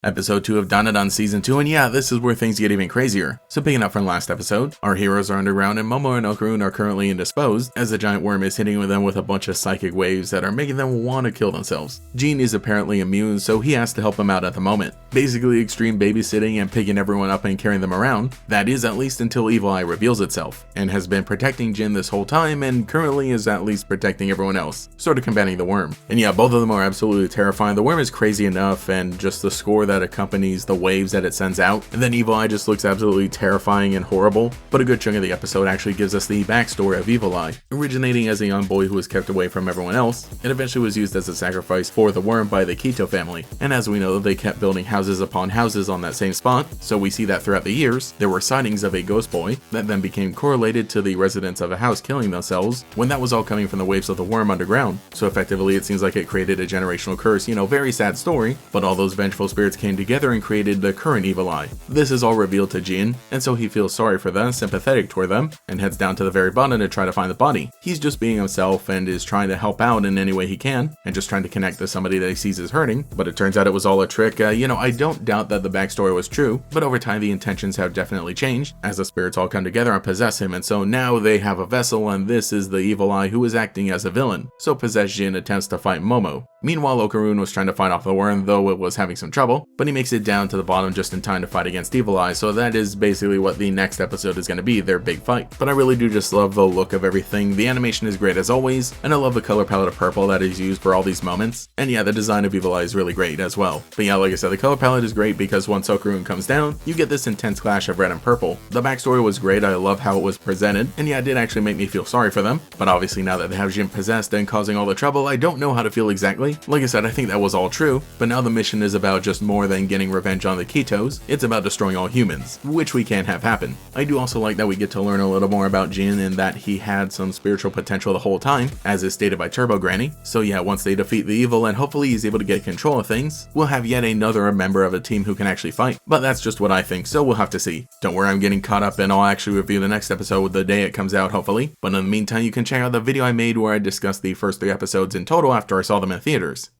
Episode 2 of Dandadan Season 2, and yeah, this is where things get even crazier. So picking up from last episode, our heroes are underground and Momo and Okarun are currently indisposed as the giant worm is hitting them with a bunch of psychic waves that are making them want to kill themselves. Jean is apparently immune, so he has to help him out at the moment. Basically extreme babysitting and picking everyone up and carrying them around. That is at least until Evil Eye reveals itself, and has been protecting Jin this whole time and currently is at least protecting everyone else, sort of combating the worm. And yeah, both of them are absolutely terrifying. The worm is crazy enough, and just the score that accompanies the waves that it sends out, and then Evil Eye just looks absolutely terrifying and horrible. But a good chunk of the episode actually gives us the backstory of Evil Eye, originating as a young boy who was kept away from everyone else, and eventually was used as a sacrifice for the worm by the Kito family. And as we know, they kept building houses upon houses on that same spot, so we see that throughout the years, there were sightings of a ghost boy that then became correlated to the residents of a house killing themselves, when that was all coming from the waves of the worm underground. So effectively it seems like it created a generational curse, very sad story, but all those vengeful spirits came together and created the current Evil Eye. This is all revealed to Jin, and so he feels sorry for them, sympathetic toward them, and heads down to the very bottom to try to find the body. He's just being himself and is trying to help out in any way he can, and just trying to connect to somebody that he sees is hurting, but it turns out it was all a trick. I don't doubt that the backstory was true, but over time the intentions have definitely changed, as the spirits all come together and possess him, and so now they have a vessel, and this is the Evil Eye who is acting as a villain. So possessed Jin attempts to fight Momo. Meanwhile, Okarun was trying to fight off the worm, though it was having some trouble, but he makes it down to the bottom just in time to fight against Evil Eye, so that is basically what the next episode is going to be, their big fight. But I really do just love the look of everything. The animation is great as always, and I love the color palette of purple that is used for all these moments. And yeah, the design of Evil Eye is really great as well. But yeah, like I said, the color palette is great because once Okarun comes down, you get this intense clash of red and purple. The backstory was great, I love how it was presented, and yeah, it did actually make me feel sorry for them. But obviously now that they have Jin possessed and causing all the trouble, I don't know how to feel exactly. Like I said, I think that was all true, but now the mission is about just more than getting revenge on the Kitos. It's about destroying all humans, which we can't have happen. I do also like that we get to learn a little more about Jin and that he had some spiritual potential the whole time, as is stated by Turbo Granny. So yeah, once they defeat the evil and hopefully he's able to get control of things, we'll have yet another member of a team who can actually fight. But that's just what I think, so we'll have to see. Don't worry, I'm getting caught up and I'll actually review the next episode the day it comes out, hopefully. But in the meantime, you can check out the video I made where I discussed the first 3 episodes in total after I saw them in theaters.